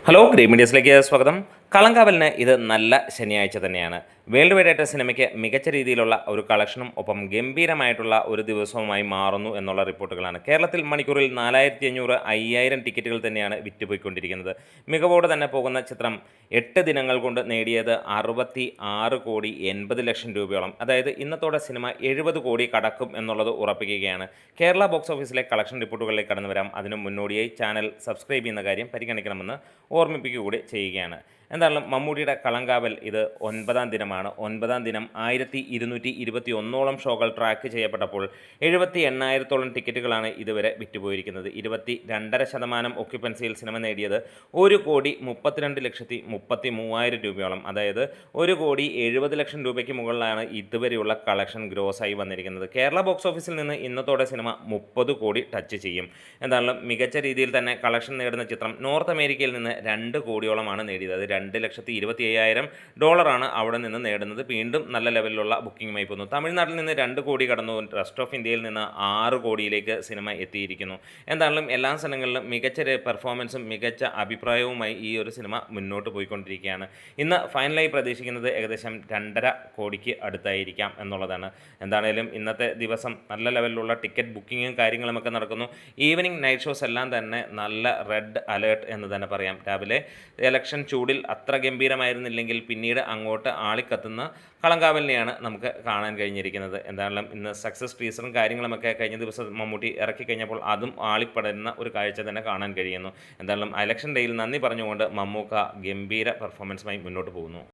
Hello green മീഡിയസിലേക്ക് സ്വാഗതം. കളങ്കാവലിന് ഇത് നല്ല ശനിയാഴ്ച തന്നെയാണ്. വേൾഡ് വൈഡ് ആയിട്ട് സിനിമയ്ക്ക് മികച്ച രീതിയിലുള്ള ഒരു കളക്ഷനും ഒപ്പം ഗംഭീരമായിട്ടുള്ള ഒരു ദിവസവുമായി മാറുന്നു എന്നുള്ള റിപ്പോർട്ടുകളാണ്. കേരളത്തിൽ മണിക്കൂറിൽ 4500 5000 ടിക്കറ്റുകൾ തന്നെയാണ് വിറ്റുപോയിക്കൊണ്ടിരിക്കുന്നത്. മികവോടെ തന്നെ പോകുന്ന ചിത്രം 8 ദിനങ്ങൾ കൊണ്ട് നേടിയത് 66,80,00,000 രൂപയോളം. അതായത് ഇന്നത്തോടെ സിനിമ 70 കോടി കടക്കും എന്നുള്ളത് ഉറപ്പിക്കുകയാണ്. കേരള ബോക്സ് ഓഫീസിലെ കളക്ഷൻ റിപ്പോർട്ടുകളിലേക്ക് കടന്നു വരാം. അതിനു മുന്നോടിയായി ചാനൽ സബ്സ്ക്രൈബ് ചെയ്യുന്ന കാര്യം പരിഗണിക്കണമെന്ന് ഓർമ്മിപ്പിക്കുക കൂടി ചെയ്യുകയാണ്. എന്തായാലും മമ്മൂട്ടിയുടെ കളങ്കാവൽ ഇത് 9ാം ദിനമാണ്. 9ാം ദിനം 1221ഓളം ഷോകൾ ട്രാക്ക് ചെയ്യപ്പെട്ടപ്പോൾ 78,000ഓളം ടിക്കറ്റുകളാണ് ഇതുവരെ വിറ്റുപോയിരിക്കുന്നത്. 22.5% ഒക്യുപ്പൻസിയിൽ സിനിമ നേടിയത് 1,32,33,000 രൂപയോളം. അതായത് 1,70,00,000 രൂപയ്ക്ക് മുകളിലാണ് ഇതുവരെയുള്ള കളക്ഷൻ ഗ്രോസായി വന്നിരിക്കുന്നത്. കേരള ബോക്സ് ഓഫീസിൽ നിന്ന് ഇന്നത്തോടെ സിനിമ 30 കോടി ടച്ച് ചെയ്യും. എന്തായാലും മികച്ച രീതിയിൽ തന്നെ കളക്ഷൻ നേടുന്ന ചിത്രം നോർത്ത് അമേരിക്കയിൽ നിന്ന് 2 കോടിയോളമാണ് നേടിയത്. അത് $2,25,000 അവിടെ നിന്ന് നേടുന്നത്. വീണ്ടും നല്ല ലെവലിലുള്ള ബുക്കിംഗുമായി പോകുന്നു. തമിഴ്നാട്ടിൽ നിന്ന് 2 കോടി കടന്നു. റെസ്റ്റ് ഓഫ് ഇന്ത്യയിൽ നിന്ന് 6 കോടിയിലേക്ക് സിനിമ എത്തിയിരിക്കുന്നു. എന്തായാലും എല്ലാ സ്ഥലങ്ങളിലും മികച്ച പെർഫോമൻസും മികച്ച അഭിപ്രായവുമായി ഈ ഒരു സിനിമ മുന്നോട്ട് പോയിക്കൊണ്ടിരിക്കുകയാണ്. ഇന്ന് ഫൈനലായി പ്രതീക്ഷിക്കുന്നത് ഏകദേശം 2.5 കോടിക്ക് അടുത്തായിരിക്കാം എന്നുള്ളതാണ്. എന്താണേലും ഇന്നത്തെ ദിവസം നല്ല ലെവലിലുള്ള ടിക്കറ്റ് ബുക്കിങ്ങും കാര്യങ്ങളുമൊക്കെ നടക്കുന്നു. ഈവനിങ് നൈറ്റ് ഷോസ് എല്ലാം തന്നെ നല്ല റെഡ് അലേർട്ട് എന്ന് തന്നെ പറയാം. രാവിലെ ഇലക്ഷൻ ചൂടിൽ അത്ര ഗംഭീരമായിരുന്നില്ലെങ്കിൽ പിന്നീട് അങ്ങോട്ട് ആളിക്കത്തുന്ന കളങ്കാവലിനെയാണ് നമുക്ക് കാണാൻ കഴിഞ്ഞിരിക്കുന്നത്. എന്തായാലും ഇന്ന് സക്സസ് ടീസറും കാര്യങ്ങളുമൊക്കെ കഴിഞ്ഞ ദിവസം മമ്മൂട്ടി ഇറക്കി കഴിഞ്ഞപ്പോൾ അതും ആളിപ്പടരുന്ന ഒരു കാഴ്ച തന്നെ കാണാൻ കഴിയുന്നു. എന്തായാലും ഇലക്ഷൻ ഡേയിൽ നന്ദി പറഞ്ഞുകൊണ്ട് മമ്മൂക്ക ഗംഭീര പെർഫോമൻസുമായി മുന്നോട്ട് പോകുന്നു.